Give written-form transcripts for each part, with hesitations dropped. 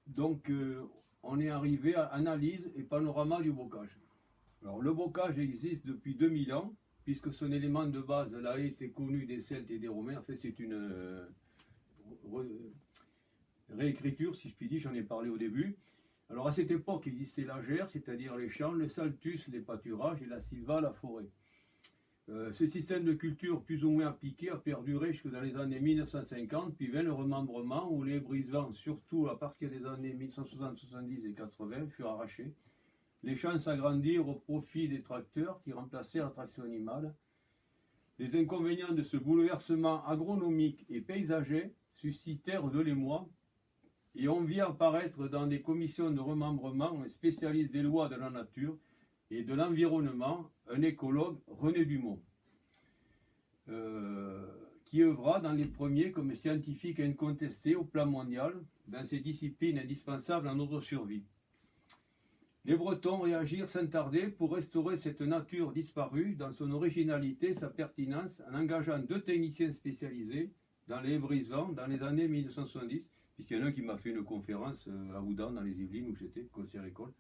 Donc, on est arrivé à analyse et panorama du bocage. Alors, le bocage existe depuis 2000 ans, puisque son élément de base, la haie, était connu des Celtes et des Romains. En fait, c'est une réécriture, si je puis dire, j'en ai parlé au début. Alors, à cette époque, existait la gerre, c'est-à-dire les champs, le saltus, les pâturages, et la silva, la forêt. Ce système de culture plus ou moins appliqué a perduré jusque dans les années 1950, puis vint le remembrement où les brise-vents, surtout à partir des années 1960, 70 et 80, furent arrachés. Les champs s'agrandirent au profit des tracteurs qui remplacèrent la traction animale. Les inconvénients de ce bouleversement agronomique et paysager suscitèrent de l'émoi et on vit apparaître dans des commissions de remembrement un spécialiste des lois de la nature et de l'environnement, un écologue, René Dumont, qui œuvra dans les premiers comme scientifique incontesté au plan mondial dans ces disciplines indispensables à notre survie. Les Bretons réagirent sans tarder pour restaurer cette nature disparue dans son originalité, sa pertinence, en engageant 2 techniciens spécialisés dans les brise-vents dans les années 1970, puisqu'il y en a un qui m'a fait une conférence à Oudan, dans les Yvelines, où j'étais, conseiller école.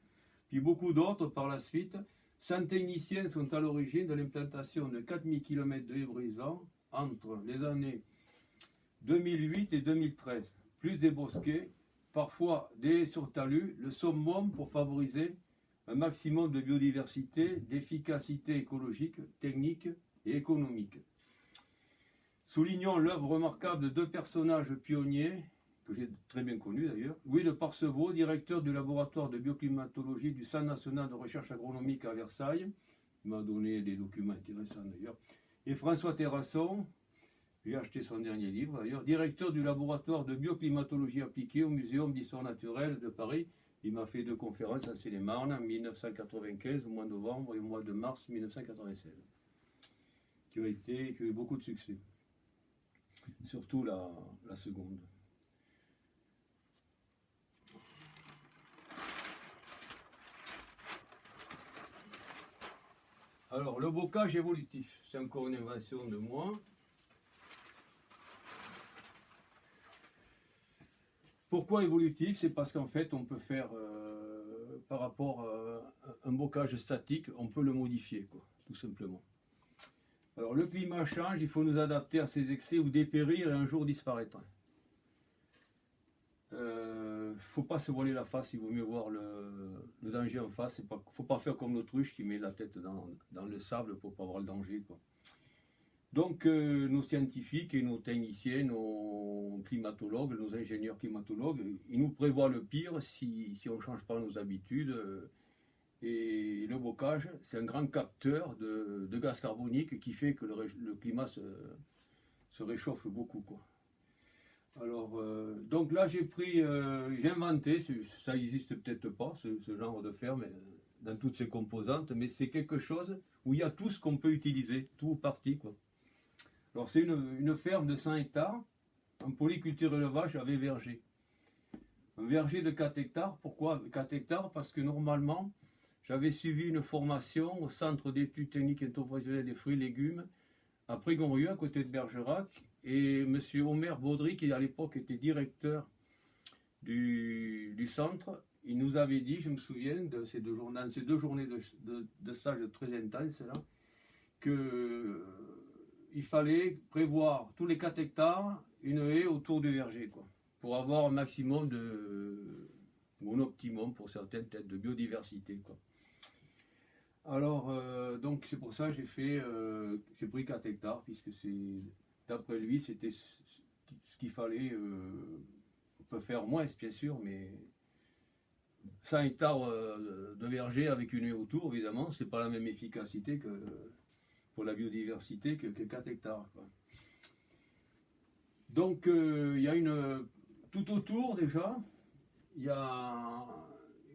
Puis beaucoup d'autres par la suite. 100 techniciens sont à l'origine de l'implantation de 4000 km de brise-vent entre les années 2008 et 2013. Plus des bosquets, parfois des sur talus, le summum pour favoriser un maximum de biodiversité, d'efficacité écologique, technique et économique. Soulignons l'œuvre remarquable de 2 personnages pionniers, que j'ai très bien connus d'ailleurs. Louis de Parseveau, directeur du laboratoire de bioclimatologie du Centre national de recherche agronomique à Versailles, il m'a donné des documents intéressants d'ailleurs, et François Terrasson, j'ai acheté son dernier livre d'ailleurs, directeur du laboratoire de bioclimatologie appliquée au Muséum d'histoire naturelle de Paris. Il m'a fait 2 conférences à Seine-et-Marne en 1995, au mois de novembre et au mois de mars 1996, qui ont eu beaucoup de succès, surtout la seconde. Alors, le bocage évolutif, c'est encore une invention de moi. Pourquoi évolutif? C'est parce qu'en fait, on peut faire, par rapport à un bocage statique, on peut le modifier, quoi, tout simplement. Alors, le climat change, il faut nous adapter à ses excès ou dépérir et un jour disparaître. Il ne faut pas se voiler la face, il vaut mieux voir le danger en face. Il ne faut pas faire comme l'autruche qui met la tête dans le sable pour ne pas voir le danger, quoi. Donc, nos scientifiques et nos techniciens, nos climatologues, nos ingénieurs climatologues, ils nous prévoient le pire si on ne change pas nos habitudes. Et le bocage, c'est un grand capteur de gaz carbonique qui fait que le climat se réchauffe beaucoup, quoi. Alors, donc là, j'ai inventé, ça n'existe peut-être pas, ce genre de ferme, dans toutes ses composantes, mais c'est quelque chose où il y a tout ce qu'on peut utiliser, tout parti, quoi. Alors, c'est une ferme de 100 hectares, en polyculture élevage avec verger. Un verger de 4 hectares, pourquoi 4 hectares? Parce que normalement, j'avais suivi une formation au Centre d'études techniques et professionnelles des fruits et légumes, à Prégorieux, à côté de Bergerac, et M. Omer Baudry, qui à l'époque était directeur du centre, il nous avait dit, je me souviens de ces 2 journées de stage très intenses là, qu'il fallait prévoir tous les 4 hectares une haie autour du verger, quoi, pour avoir un maximum ou un optimum pour certaines têtes de biodiversité, quoi. Alors, donc c'est pour ça que j'ai pris 4 hectares, puisque d'après lui, c'était ce qu'il fallait. On peut faire moins, bien sûr, mais 100 hectares de verger avec une haie autour, évidemment, c'est pas la même efficacité que pour la biodiversité que 4 hectares, quoi. Donc, il y a tout autour déjà, il y a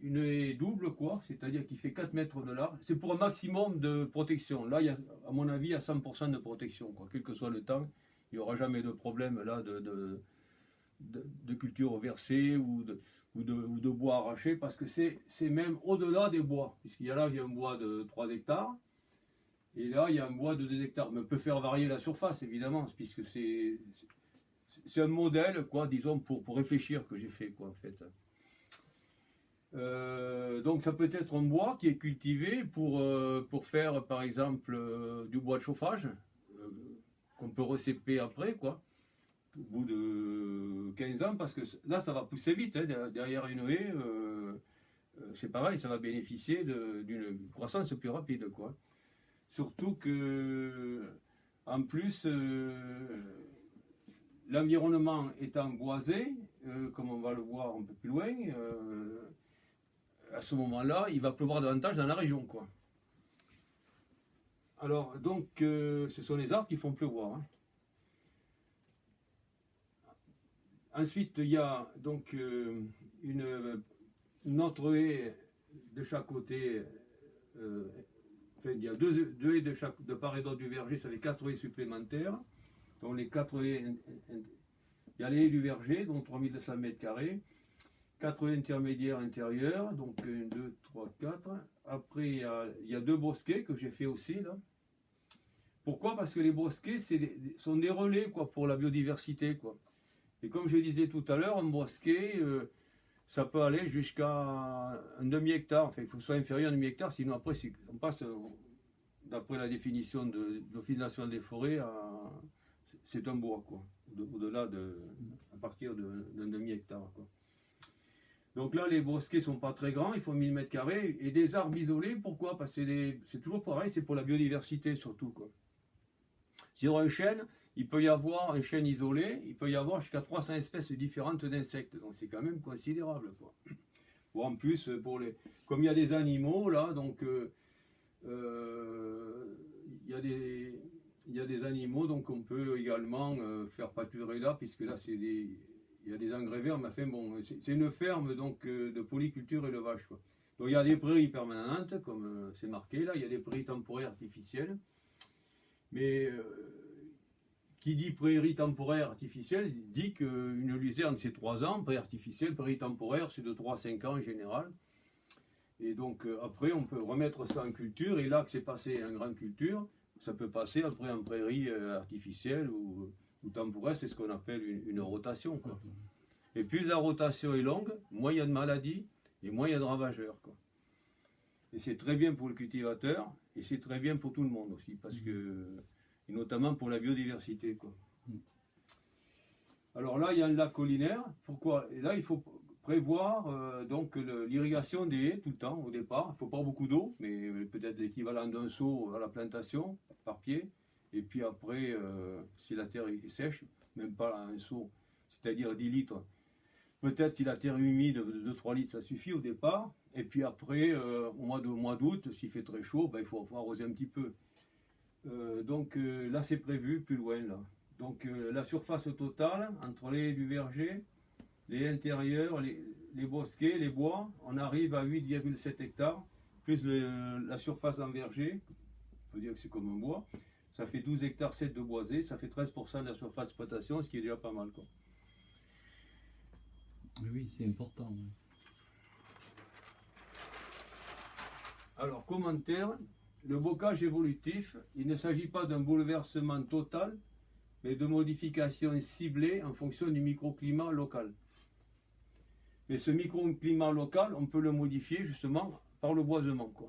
une haie double, quoi, c'est-à-dire qui fait 4 mètres de large. C'est pour un maximum de protection. Là, à mon avis, il y a 100% de protection, quoi. Quel que soit le temps, il n'y aura jamais de problème là de culture versée ou de bois arraché, parce que c'est même au-delà des bois, puisqu'il y a un bois de 3 hectares, et là, il y a un bois de 2 hectares. Mais on peut faire varier la surface, évidemment, puisque c'est un modèle, quoi, disons, pour réfléchir que j'ai fait, quoi, en fait. Donc ça peut être un bois qui est cultivé pour faire par exemple du bois de chauffage qu'on peut recéper après, quoi, au bout de 15 ans, parce que là ça va pousser vite, hein, derrière une haie, c'est pareil, ça va bénéficier d'une croissance plus rapide, quoi. Surtout que en plus l'environnement étant boisé, comme on va le voir un peu plus loin, à ce moment-là, il va pleuvoir davantage dans la région, quoi. Alors, donc, ce sont les arbres qui font pleuvoir, hein. Ensuite, il y a donc une autre haie de chaque côté. Enfin, il y a deux haies de part et d'autre du verger, ça fait 4 haies supplémentaires. Donc, les 4 haies, il y a les haies du verger, donc 3200 mètres carrés. 4 haies intermédiaires intérieures, donc 1, 2, 3, 4. Après, il y a 2 bosquets que j'ai fait aussi, là. Pourquoi? Parce que les bosquets sont des relais, quoi, pour la biodiversité, quoi. Et comme je disais tout à l'heure, un bosquet, ça peut aller jusqu'à un demi-hectare. Enfin, il faut que ce soit inférieur à un demi-hectare, sinon après, on passe, d'après la définition de l'Office national des forêts, c'est un bois, quoi. Au-delà à partir d'un demi-hectare, quoi. Donc là, les bosquets ne sont pas très grands, il faut 1000 mètres carrés. Et des arbres isolés, pourquoi? Parce que c'est toujours pareil, c'est pour la biodiversité surtout, quoi. Sur un chêne, il peut y avoir un chêne isolé, il peut y avoir jusqu'à 300 espèces différentes d'insectes. Donc c'est quand même considérable, quoi. Bon, en plus, comme il y a des animaux, là, donc il y a des animaux, donc on peut également faire pâturer là, puisque là, il y a des engrais verts, mais enfin bon, c'est une ferme donc de polyculture élevage, quoi. Donc il y a des prairies permanentes, comme c'est marqué là, il y a des prairies temporaires artificielles. Mais qui dit prairie temporaire artificielle dit qu'une luzerne c'est 3 ans, prairie artificielle, prairie temporaire c'est de 3 à 5 ans en général. Et donc après on peut remettre ça en culture, et là que c'est passé en grande culture, ça peut passer après en prairie artificielle ou temporaire, c'est ce qu'on appelle une rotation, quoi. Et plus la rotation est longue, moins il y a de maladies et moins il y a de ravageurs, quoi. Et c'est très bien pour le cultivateur et c'est très bien pour tout le monde aussi, parce que, et notamment pour la biodiversité, quoi. Alors là, il y a un lac collinaire. Pourquoi? Et là, il faut prévoir donc l'irrigation des haies tout le temps au départ. Il ne faut pas beaucoup d'eau, mais peut-être l'équivalent d'un seau à la plantation par pied. Et puis après, si la terre est sèche, même pas un seau, c'est-à-dire 10 litres. Peut-être si la terre est humide, 2-3 litres, ça suffit au départ. Et puis après, au mois d'août, s'il fait très chaud, ben, il faut arroser un petit peu. Donc là, c'est prévu plus loin, là. Donc la surface totale, entre les haies du verger, les intérieurs, les bosquets, les bois, on arrive à 8,7 hectares, plus la surface en verger, on peut dire que c'est comme un bois, ça fait 12 hectares 7 de boisé, ça fait 13% de la surface d'exploitation, ce qui est déjà pas mal, quoi. Oui, c'est important. Oui. Alors, commentaire, le bocage évolutif, il ne s'agit pas d'un bouleversement total, mais de modifications ciblées en fonction du microclimat local. Mais ce microclimat local, on peut le modifier justement par le boisement, quoi.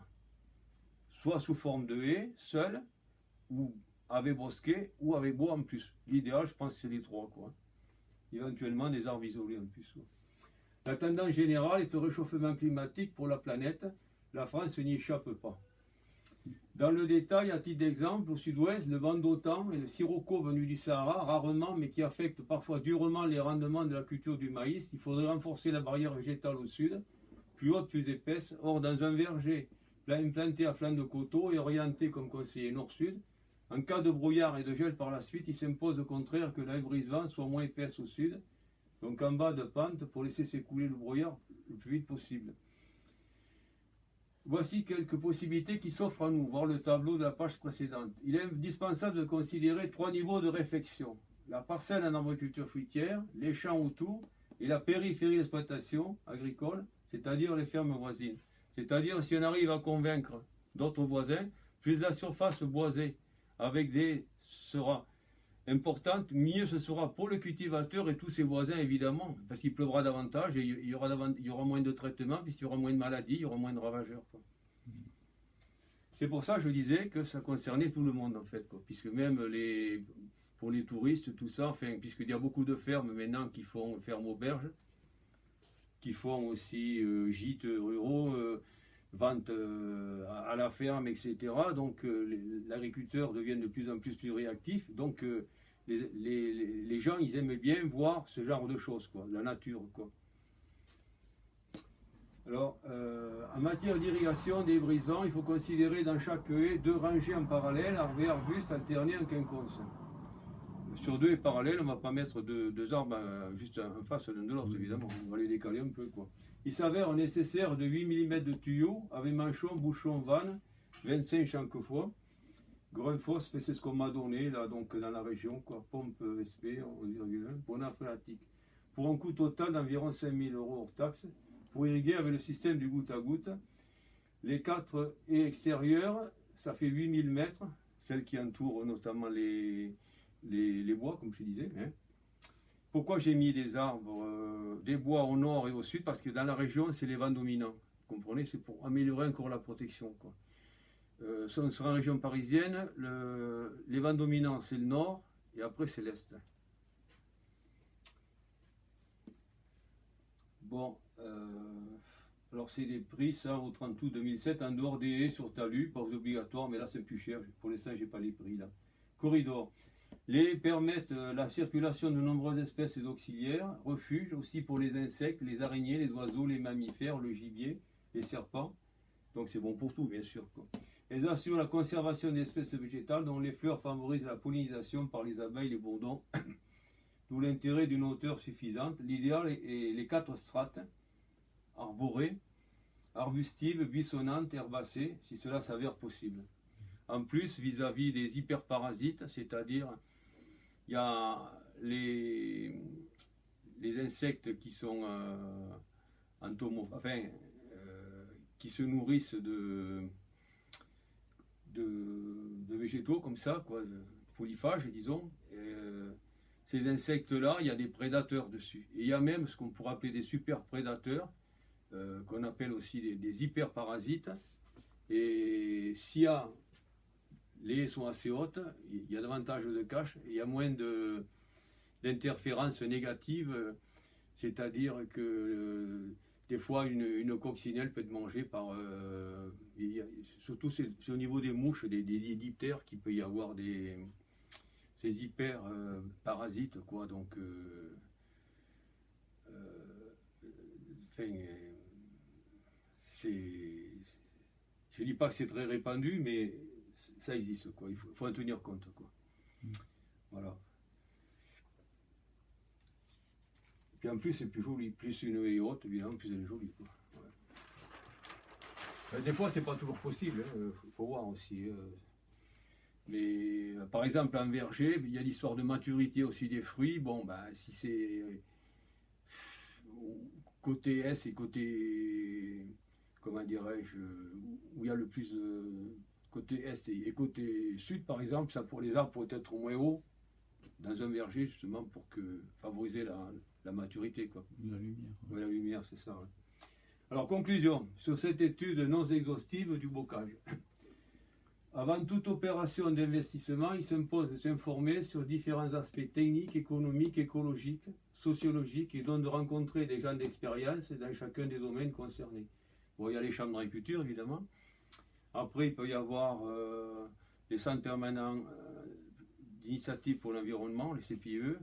Soit sous forme de haies, seul, ou avec bosquet, ou avec bois en plus. L'idéal, je pense, c'est les trois, quoi. Éventuellement des arbres isolés en plus, quoi. La tendance générale est au réchauffement climatique pour la planète. La France n'y échappe pas. Dans le détail, à titre d'exemple, au sud-ouest, le vent d'OTAN et le sirocco venu du Sahara, rarement, mais qui affectent parfois durement les rendements de la culture du maïs. Il faudrait renforcer la barrière végétale au sud, plus haute, plus épaisse. Or, dans un verger implanté à flanc de coteau et orienté comme conseiller nord-sud, en cas de brouillard et de gel par la suite, il s'impose au contraire que la brise-vent soit moins épaisse au sud, donc en bas de pente, pour laisser s'écouler le brouillard le plus vite possible. Voici quelques possibilités qui s'offrent à nous, voir le tableau de la page précédente. Il est indispensable de considérer 3 niveaux de réflexion: la parcelle en arboriculture fruitière, les champs autour et la périphérie d'exploitation agricole, c'est-à-dire les fermes voisines. C'est-à-dire si on arrive à convaincre d'autres voisins, plus la surface boisée avec des sera importante, mieux ce sera pour le cultivateur et tous ses voisins évidemment, parce qu'il pleuvra davantage et il y aura moins de traitements, puisqu'il y aura moins de maladies, il y aura moins de ravageurs, quoi. C'est pour ça que je disais que ça concernait tout le monde en fait, quoi, puisque même pour les touristes, tout ça, enfin, puisqu'il y a beaucoup de fermes maintenant qui font fermes auberges, qui font aussi gîtes ruraux, vente à la ferme, etc. Donc l'agriculteur devient de plus en plus réactif. Donc les gens, ils aiment bien voir ce genre de choses, quoi, la nature, quoi. Alors, en matière d'irrigation des brisants, il faut considérer dans chaque haie 2 rangées en parallèle, arbustes alternés en quinconce. Sur 2 haies parallèles, on ne va pas mettre deux arbres juste en face l'un de l'autre, évidemment. On va les décaler un peu, quoi. Il s'avère nécessaire de 8 mm de tuyaux avec manchon, bouchon, vanne, 25 chaque fois. Grundfos, c'est ce qu'on m'a donné là, donc dans la région, quoi. Pompe SP, 11,1, Bona phréatique. Pour un coût total d'environ 5 000 € hors taxe, pour irriguer avec le système du goutte à goutte. Les 4 haies extérieures, ça fait 8000 mètres, celles qui entourent notamment les bois, comme je disais, hein. Pourquoi j'ai mis des arbres, des bois au nord et au sud? Parce que dans la région, c'est les vents dominants. Vous comprenez? C'est pour améliorer encore la protection, quoi. Si on sera en région parisienne, les vents dominants, c'est le nord et après, c'est l'est. Bon, alors c'est des prix, ça, au 30 août 2007, en dehors des haies sur talus, pas obligatoire, mais là, c'est plus cher. Pour l'instant, je n'ai pas les prix, là. Corridor. Les haies permettent la circulation de nombreuses espèces d'auxiliaires, refuge aussi pour les insectes, les araignées, les oiseaux, les mammifères, le gibier, les serpents. Donc c'est bon pour tout, bien sûr, quoi. Elles assurent la conservation des espèces végétales dont les fleurs favorisent la pollinisation par les abeilles et les bourdons. D'où l'intérêt d'une hauteur suffisante. L'idéal est les 4 strates, arborées, arbustives, buissonnantes, herbacées, si cela s'avère possible. En plus, vis-à-vis des hyperparasites, c'est-à-dire il y a les insectes qui sont qui se nourrissent de végétaux comme ça, quoi, polyphages, disons. Ces insectes-là, il y a des prédateurs dessus. Et il y a même ce qu'on pourrait appeler des super prédateurs, qu'on appelle aussi des hyperparasites. Et s'il y a les haies sont assez hautes, il y a davantage de cache, il y a moins d'interférences négatives, c'est-à-dire que des fois une coccinelle peut être mangée par... surtout c'est au niveau des mouches, des diptères, qu'il peut y avoir ces hyper parasites, quoi. Donc, je dis pas que c'est très répandu, mais ça existe, quoi. Il faut en tenir compte, quoi. Voilà. Puis en plus, c'est plus joli. Plus une haie haute, évidemment, plus elle est jolie, quoi. Ouais. Des fois, c'est pas toujours possible, hein. Faut voir aussi. Mais par exemple, en verger, il y a l'histoire de maturité aussi des fruits. Bon, ben, si c'est côté est et côté, comment dirais-je, où il y a le plus côté est et côté sud, par exemple, ça pour les arbres pourrait être moins haut dans un verger, justement, pour favoriser la maturité, quoi. La lumière. Ouais, la lumière, c'est ça. Ouais. Alors, conclusion, sur cette étude non exhaustive du bocage. Avant toute opération d'investissement, il s'impose de s'informer sur différents aspects techniques, économiques, écologiques, sociologiques, et donc de rencontrer des gens d'expérience dans chacun des domaines concernés. Bon, il y a les chambres d'agriculture, évidemment. Après, il peut y avoir les centres permanents d'initiative pour l'environnement, les CPE.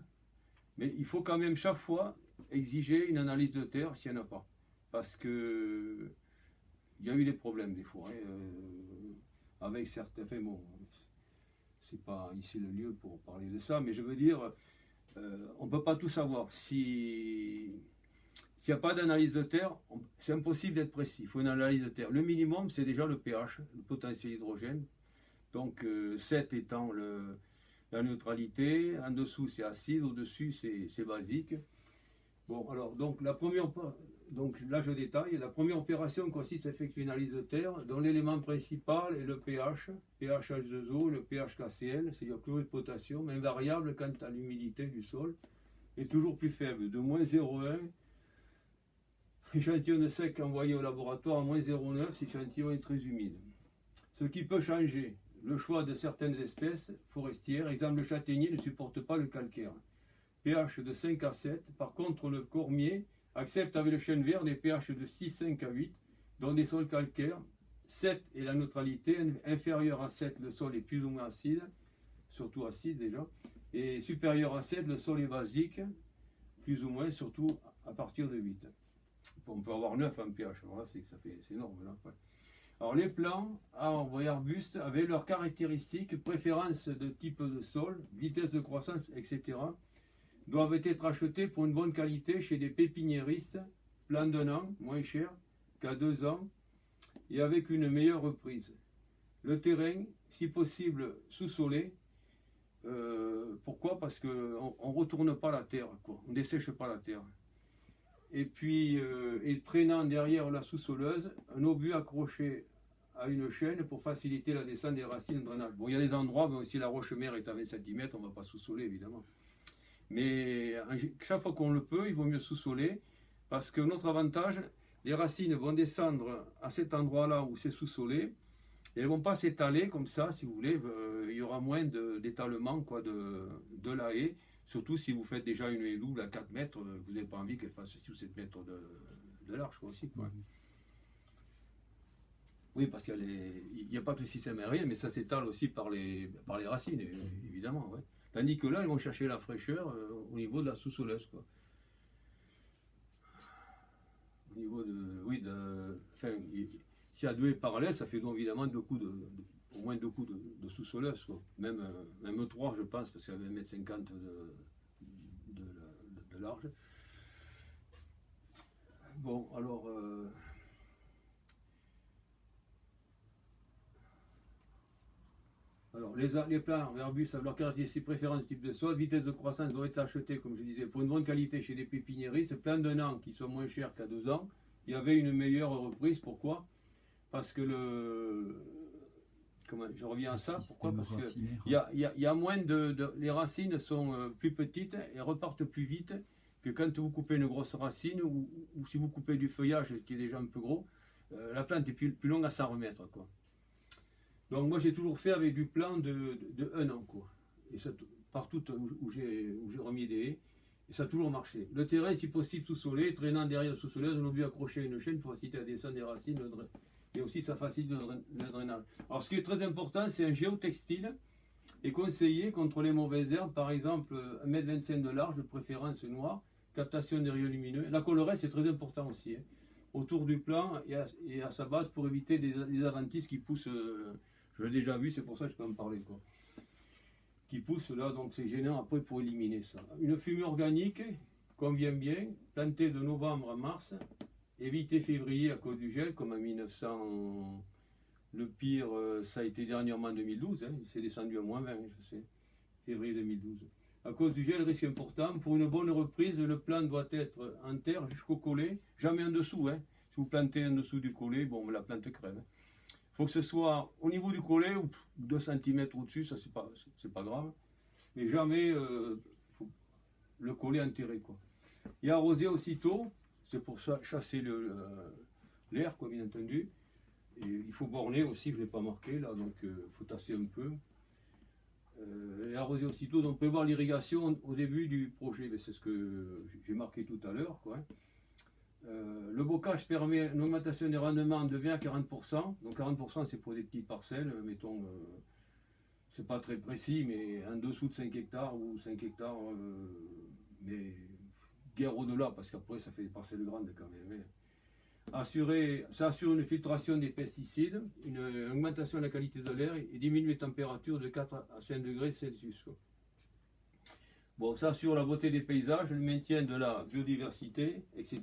Mais il faut quand même chaque fois exiger une analyse de terre s'il n'y en a pas. Parce que il y a eu des problèmes des fois. Avec certains, enfin bon, c'est pas ici le lieu pour parler de ça, mais je veux dire, on ne peut pas tout savoir. S'il n'y a pas d'analyse de terre, c'est impossible d'être précis. Il faut une analyse de terre. Le minimum, c'est déjà le pH, le potentiel hydrogène. Donc 7 étant la neutralité, en dessous c'est acide, au-dessus c'est basique. Bon, alors, donc la première Donc là je détaille. La première opération consiste à effectuer une analyse de terre dont l'élément principal est le pH, pH H2O, le pH KCl, c'est-à-dire chlorure de potassium, invariable quant à l'humidité du sol, et toujours plus faible, de moins 0,1, échantillon de sec envoyé au laboratoire à moins 0,9 si l'échantillon est très humide. Ce qui peut changer le choix de certaines espèces forestières, exemple le châtaignier ne supporte pas le calcaire, pH de 5 à 7, par contre le cormier accepte avec le chêne vert des pH de 6, 5 à 8, dans des sols calcaires. 7 est la neutralité, inférieur à 7 le sol est plus ou moins acide, surtout acide déjà, et supérieur à 7 le sol est basique, plus ou moins, surtout à partir de 8. On peut avoir 9 en pH, alors là c'est énorme. Là. Ouais. Alors les plants, arbres et arbustes, avec leurs caractéristiques, préférences de type de sol, vitesse de croissance, etc., doivent être achetés pour une bonne qualité chez des pépiniéristes, plan d'un an, moins cher qu'à 2 ans, et avec une meilleure reprise. Le terrain, si possible, sous-solé. Pourquoi? Parce qu'on ne retourne pas la terre, quoi. On ne dessèche pas la terre. Et puis, et traînant derrière la sous-soleuse, un obus accroché à une chaîne pour faciliter la descente des racines de drainage. Bon, il y a des endroits, mais si la roche mère est à 20 cm, on ne va pas sous-soler, évidemment. Mais chaque fois qu'on le peut, il vaut mieux sous-soler, parce que notre avantage, les racines vont descendre à cet endroit-là où c'est sous-solé, et elles ne vont pas s'étaler comme ça, si vous voulez, il y aura moins d'étalement de la haie, surtout si vous faites déjà une haie double à 4 mètres, vous n'avez pas envie qu'elle fasse 6 ou 7 mètres de large quoi, aussi. Quoi. Oui, parce qu'il n'y a pas que le système aérien, mais ça s'étale aussi par les racines, évidemment. Ouais. Tandis que là, ils vont chercher la fraîcheur au niveau de la sous-soleuse. Quoi. Au niveau de. Oui, enfin, s'il y a 2 haies parallèles, ça fait donc évidemment au moins 2 coups de sous-soleuse. Même 3, je pense, parce qu'il y avait 1,50 m de large. Bon, alors. Alors, les plants, les arbustes avec leurs caractéristiques préférences de type de sol, vitesse de croissance doit être acheté, comme je disais, pour une bonne qualité chez les pépiniéristes, plants d'un an qui sont moins chers qu'à 2 ans. Il y avait une meilleure reprise. Pourquoi? Parce que je reviens à ça. Pourquoi? Parce qu'il y a moins les racines sont plus petites et repartent plus vite que quand vous coupez une grosse racine ou si vous coupez du feuillage qui est déjà un peu gros, la plante est plus longue à s'en remettre. Quoi. Donc moi j'ai toujours fait avec du plan de 1 an. Quoi. Et ça, partout où j'ai remis des haies, et ça a toujours marché. Le terrain, si possible, sous-solé, traînant derrière le sous-soleuse, on a dû accrocher à une chaîne pour faciliter la descente des racines, et aussi ça facilite le drainage. Alors ce qui est très important, c'est un géotextile et conseillé contre les mauvaises herbes, par exemple 1,25 m de large, de préférence noir, captation des rayons lumineux. La collerette, c'est très important aussi, hein, autour du plan et à sa base pour éviter des adventices qui poussent, je l'ai déjà vu, c'est pour ça que je peux en parler. Quoi. Qui poussent là, donc c'est gênant après pour éliminer ça. Une fumée organique convient bien, plantée de novembre à mars, éviter février à cause du gel, comme en 1900. Le pire, ça a été dernièrement en 2012, hein, c'est descendu à moins 20, je sais, février 2012. À cause du gel, risque important. Pour une bonne reprise, le plant doit être en terre jusqu'au collet, jamais en dessous. Hein. Si vous plantez en dessous du collet, bon, la plante crève. Hein. Faut que ce soit au niveau du collet ou 2 cm au-dessus, ça c'est pas grave. Mais jamais le collet enterré. Quoi. Et arroser aussitôt, c'est pour ça chasser l'air, quoi, bien entendu. Et il faut borner aussi, je ne l'ai pas marqué là, donc il faut tasser un peu. Et arroser aussitôt, donc prévoir l'irrigation au début du projet, c'est ce que j'ai marqué tout à l'heure. Le bocage permet une augmentation des rendements de 20 à 40%. Donc 40% c'est pour des petites parcelles, mettons, c'est pas très précis, mais en dessous de 5 hectares ou 5 hectares, mais guère au-delà, parce qu'après ça fait des parcelles grandes quand même. Ça assure une filtration des pesticides, une augmentation de la qualité de l'air et diminue les températures de 4 à 5 degrés Celsius. Bon, ça assure la beauté des paysages, le maintien de la biodiversité, etc.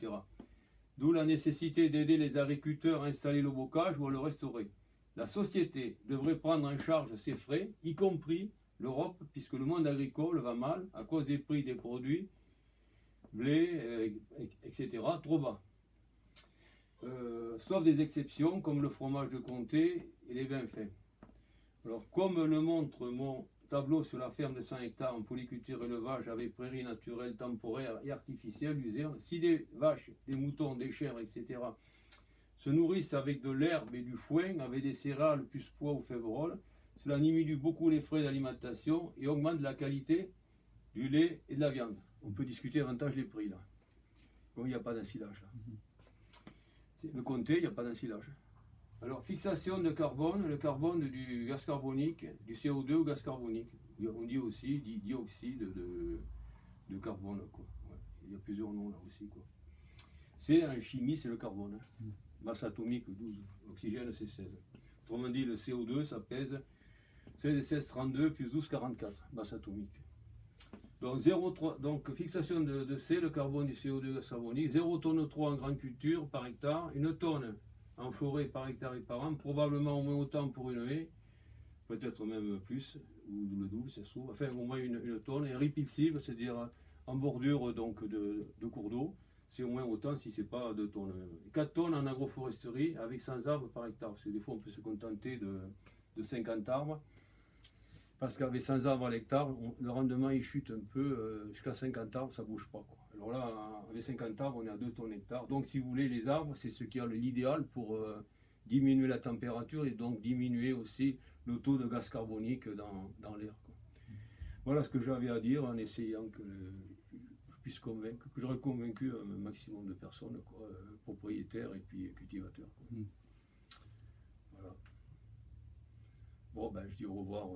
D'où la nécessité d'aider les agriculteurs à installer le bocage ou à le restaurer. La société devrait prendre en charge ces frais, y compris l'Europe, puisque le monde agricole va mal à cause des prix des produits, blé, etc., trop bas. sauf des exceptions comme le fromage de comté et les vins fins. Alors, comme le montre mon tableau sur la ferme de 100 hectares en polyculture élevage avec prairies naturelles, temporaires et artificielles, luzerne, si des vaches, des moutons, des chèvres, etc. se nourrissent avec de l'herbe et du foin, avec des céréales plus pois ou févrole, cela diminue beaucoup les frais d'alimentation et augmente la qualité du lait et de la viande. On peut discuter davantage les prix là. Bon, il n'y a pas d'ensilage là. Le comté, il n'y a pas d'ensilage. Alors, fixation de carbone, le carbone du gaz carbonique, du CO2 au gaz carbonique. On dit aussi dioxyde de carbone, quoi. Ouais. Il y a plusieurs noms là aussi, quoi. C'est en chimie, c'est le carbone. Hein. Masse atomique 12, oxygène c'est 16. Autrement dit, le CO2, ça pèse 16,32 plus 12,44, masse atomique. Donc, 0,3, donc fixation de C, le carbone du CO2 gaz carbonique, 0,3 tonne en grande culture par hectare, 1 tonne en forêt par hectare et par an, probablement au moins autant pour une haie, peut-être même plus, ou le double, ça se trouve, enfin au moins 1 tonne, et ripilcible, c'est-à-dire en bordure donc, de cours d'eau, c'est au moins autant si c'est pas 2 tonnes. 4 tonnes en agroforesterie avec 100 arbres par hectare, parce que des fois on peut se contenter de 50 arbres, parce qu'avec 100 arbres à l'hectare, le rendement il chute un peu, jusqu'à 50 arbres ça bouge pas, quoi. Alors là, avec 50 arbres, on est à 2 tonnes hectare. Donc si vous voulez, les arbres, c'est ce qui est l'idéal pour diminuer la température et donc diminuer aussi le taux de gaz carbonique dans l'air, quoi. Voilà ce que j'avais à dire en essayant que je puisse convaincre, que j'aurais convaincu un maximum de personnes, quoi, propriétaires et puis cultivateurs, quoi. Voilà. Bon, ben je dis au revoir.